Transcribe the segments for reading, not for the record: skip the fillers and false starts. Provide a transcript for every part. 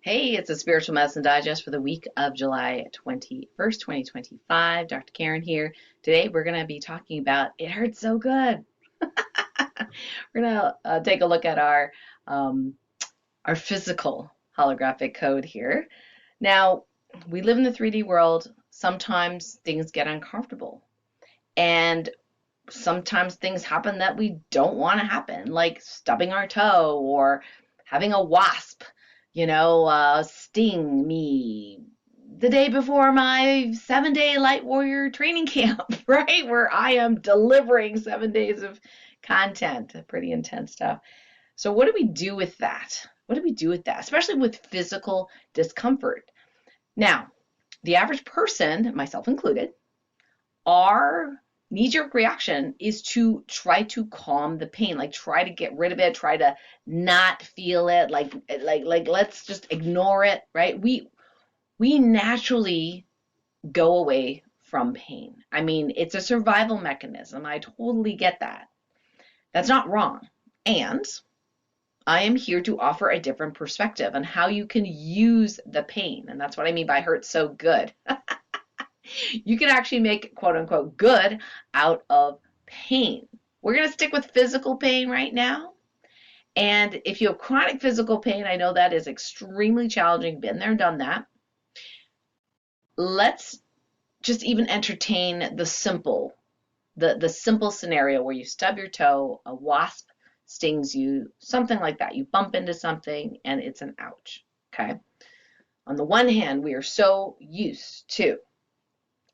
Hey, it's a Spiritual Medicine Digest for the week of July 21st, 2025. Dr. Karen here. Today we're going to be talking about It Hurts So Good. We're going to take a look at our physical holographic code here. Now, we live in the 3D world. Sometimes things get uncomfortable. And sometimes things happen that we don't want to happen, like stubbing our toe or having a wasp, sting me the day before my 7-day light warrior training camp, right? Where I am delivering 7 days of content, pretty intense stuff. So what do we do with that? What do we do with that, especially with physical discomfort? Now, the average person, myself included, our knee-jerk reaction is to try to calm the pain, like try to get rid of it, try to not feel it, like let's just ignore it, right? We naturally go away from pain. I mean, it's a survival mechanism. I totally get that. That's not wrong. And I am here to offer a different perspective on how you can use the pain. And that's what I mean by hurt so good. You can actually make quote unquote good out of pain. We're going to stick with physical pain right now. And if you have chronic physical pain, I know that is extremely challenging, been there, done that. Let's just even entertain the simple scenario where you stub your toe, a wasp stings you, something like that. You bump into something and it's an ouch, okay? On the one hand, we are so used to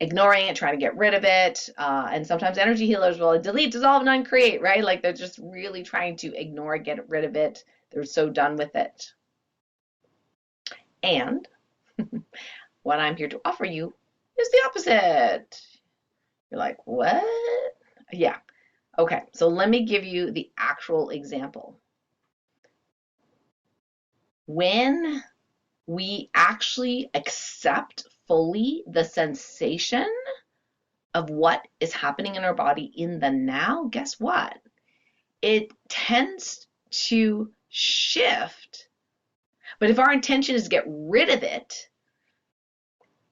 ignoring it, trying to get rid of it, and sometimes energy healers will delete, dissolve, and uncreate, right? Like they're just really trying to ignore it, get rid of it. They're so done with it. And what I'm here to offer you is the opposite. You're like, what? Yeah. Okay, so let me give you the actual example. When we actually accept fully the sensation of what is happening in our body in the now, guess what? It tends to shift. But if our intention is to get rid of it,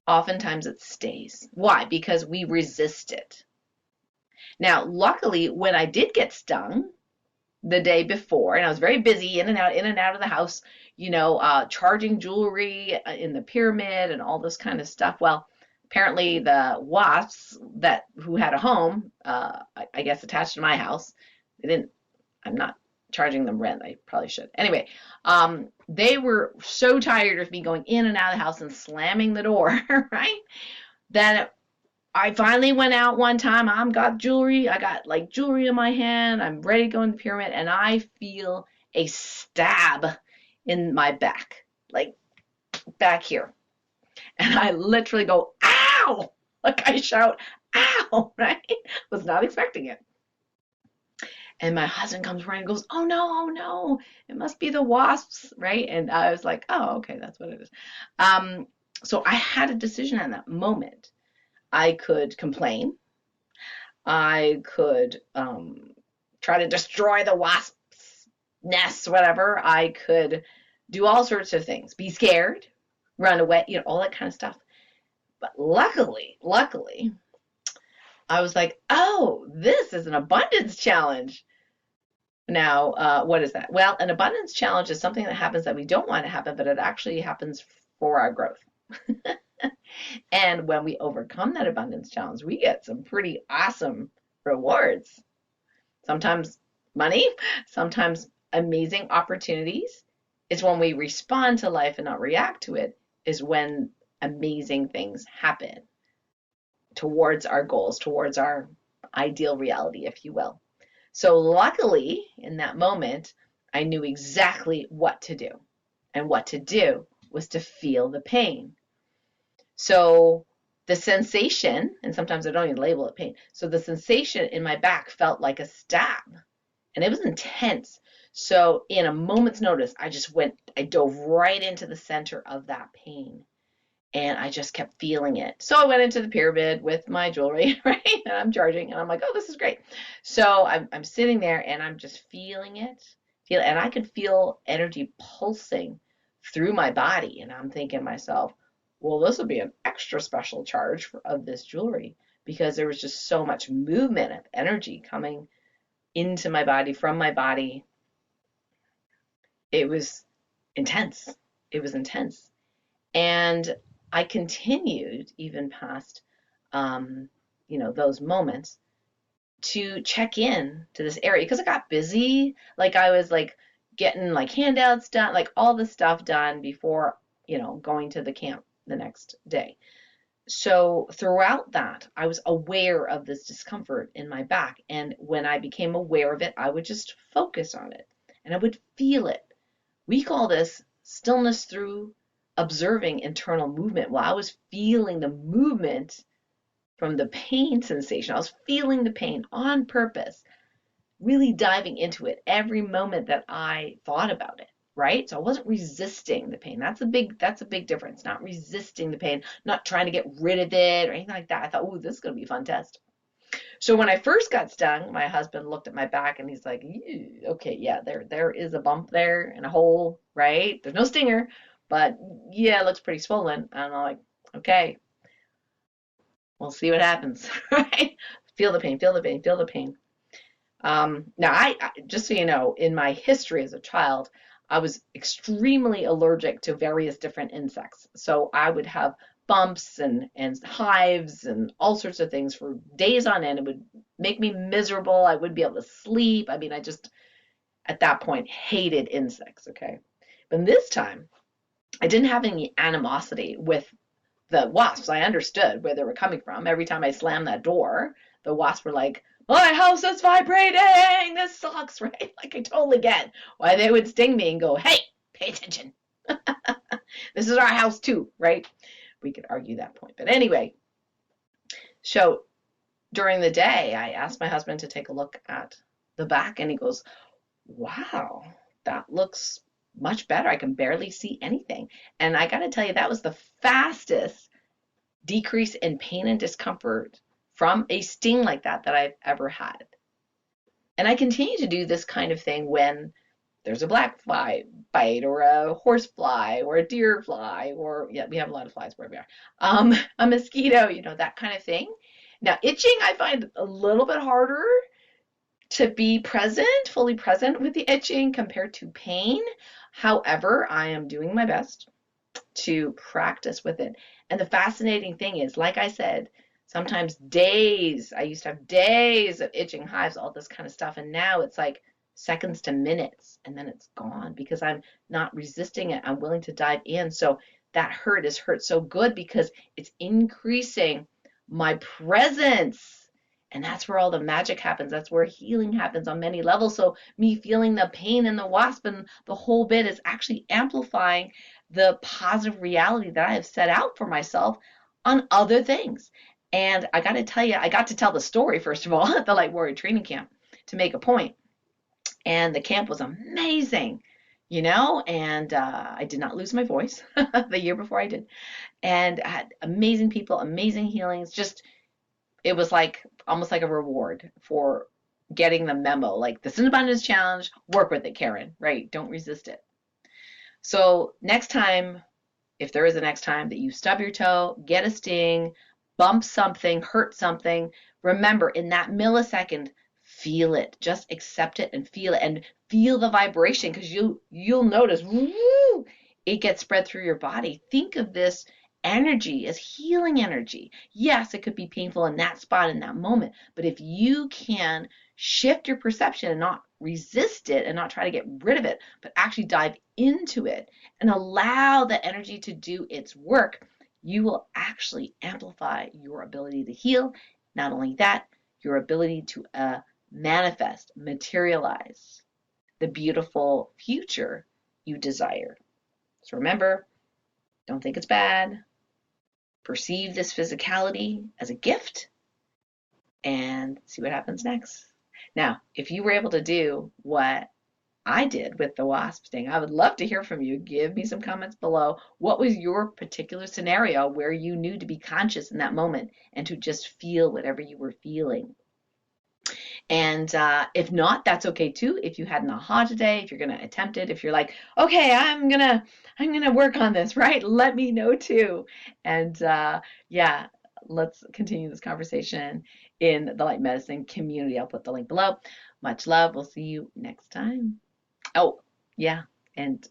oftentimes it stays. Why? Because we resist it. Now, luckily, when I did get stung the day before, and I was very busy in and out of the house, charging jewelry in the pyramid and all this kind of stuff. Well, apparently the wasps who had a home, I guess attached to my house, I'm not charging them rent. I probably should. Anyway, they were so tired of me going in and out of the house and slamming the door, right? That I finally went out one time. I got jewelry in my hand. I'm ready to go in the pyramid, and I feel a stab in my back, like back here. And I literally go, ow! Like I shout, ow, right? Was not expecting it. And my husband comes running and goes, oh no, it must be the wasps, right? And I was like, oh, okay, that's what it is. So I had a decision in that moment. I could complain. I could try to destroy the wasp's nests, whatever. I could do all sorts of things, be scared, run away, all that kind of stuff. But luckily, I was like, oh, this is an abundance challenge. Now, what is that? Well, an abundance challenge is something that happens that we don't want to happen, but it actually happens for our growth. And when we overcome that abundance challenge, we get some pretty awesome rewards. Sometimes money, sometimes amazing opportunities. It's when we respond to life and not react to it is when amazing things happen towards our goals, towards our ideal reality, if you will. So luckily, in that moment, I knew exactly what to do. And what to do was to feel the pain. So the sensation, and sometimes I don't even label it pain, so the sensation in my back felt like a stab, and it was intense. So in a moment's notice, I dove right into the center of that pain, and I just kept feeling it. So I went into the pyramid with my jewelry, right, and I'm charging, and I'm like, oh, this is great. So I'm sitting there, and I'm just feeling it, and I could feel energy pulsing through my body. And I'm thinking to myself, well, this will be an extra special charge of this jewelry because there was just so much movement of energy coming into my body, from my body. It was intense. It was intense. And I continued even past, those moments to check in to this area because it got busy. Like I was like getting like handouts done, like all the stuff done before, going to the camp the next day. So throughout that, I was aware of this discomfort in my back. And when I became aware of it, I would just focus on it and I would feel it. We call this stillness through observing internal movement. Well, I was feeling the movement from the pain sensation. I was feeling the pain on purpose, really diving into it every moment that I thought about it, right? So I wasn't resisting the pain. That's a big difference. Not resisting the pain, not trying to get rid of it or anything like that. I thought, oh, this is going to be a fun test. So when I first got stung, my husband looked at my back and he's like, okay, yeah, there is a bump there and a hole, right? There's no stinger, but yeah, it looks pretty swollen. And I'm like, okay, we'll see what happens, right? Feel the pain, feel the pain, feel the pain. Now, I just so you know, in my history as a child, I was extremely allergic to various different insects. So I would have bumps and hives and all sorts of things for days on end. It would make me miserable. I wouldn't be able to sleep. I mean, I just, at that point, hated insects, okay? But this time, I didn't have any animosity with the wasps. I understood where they were coming from. Every time I slammed that door, the wasps were like, my house is vibrating. This sucks, right? Like I totally get why they would sting me and go, hey, pay attention. This is our house too, right? We could argue that point. But anyway, so during the day, I asked my husband to take a look at the back and he goes, wow, that looks much better. I can barely see anything. And I got to tell you, that was the fastest decrease in pain and discomfort from a sting like that I've ever had. And I continue to do this kind of thing when there's a black fly bite or a horse fly or a deer fly or, yeah, we have a lot of flies where we are, a mosquito, that kind of thing. Now, itching, I find a little bit harder to be present, fully present with the itching compared to pain. However, I am doing my best to practice with it. And the fascinating thing is, like I said, sometimes days, I used to have days of itching, hives, all this kind of stuff. And now it's like seconds to minutes and then it's gone because I'm not resisting it. I'm willing to dive in. So that hurt is hurt so good because it's increasing my presence. And that's where all the magic happens. That's where healing happens on many levels. So me feeling the pain and the wasp and the whole bit is actually amplifying the positive reality that I have set out for myself on other things. And I got to tell you, I got to tell the story, first of all, at the Light Warrior Training Camp to make a point. And the camp was amazing, and I did not lose my voice the year before I did. And I had amazing people, amazing healings, just it was like almost like a reward for getting the memo. Like, this is an abundance challenge. Work with it, Karen, right? Don't resist it. So next time, if there is a next time that you stub your toe, get a sting, bump something, hurt something, remember in that millisecond, feel it. Just accept it and feel the vibration because you'll notice, woo, it gets spread through your body. Think of this energy as healing energy. Yes, it could be painful in that spot in that moment, but if you can shift your perception and not resist it and not try to get rid of it, but actually dive into it and allow the energy to do its work, you will actually amplify your ability to heal. Not only that, your ability to manifest, materialize the beautiful future you desire. So remember, don't think it's bad. Perceive this physicality as a gift and see what happens next. Now, if you were able to do what I did with the wasp sting, I would love to hear from you. Give me some comments below. What was your particular scenario where you knew to be conscious in that moment and to just feel whatever you were feeling? And if not, that's okay too. If you had an aha today, if you're going to attempt it, if you're like, okay, I'm gonna work on this, right? Let me know too. And yeah, let's continue this conversation in the light medicine community. I'll put the link below. Much love. We'll see you next time. Oh, yeah. And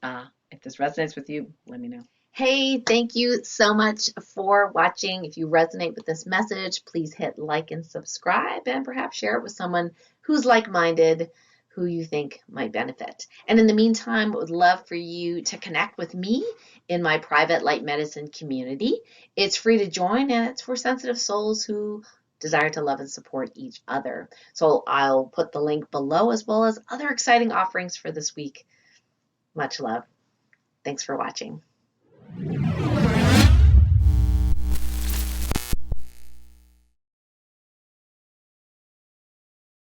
if this resonates with you, let me know. Hey, thank you so much for watching. If you resonate with this message, please hit like and subscribe, and perhaps share it with someone who's like-minded, who you think might benefit. And in the meantime, I would love for you to connect with me in my private light medicine community. It's free to join, and it's for sensitive souls who desire to love and support each other. So I'll put the link below, as well as other exciting offerings for this week. Much love. Thanks for watching.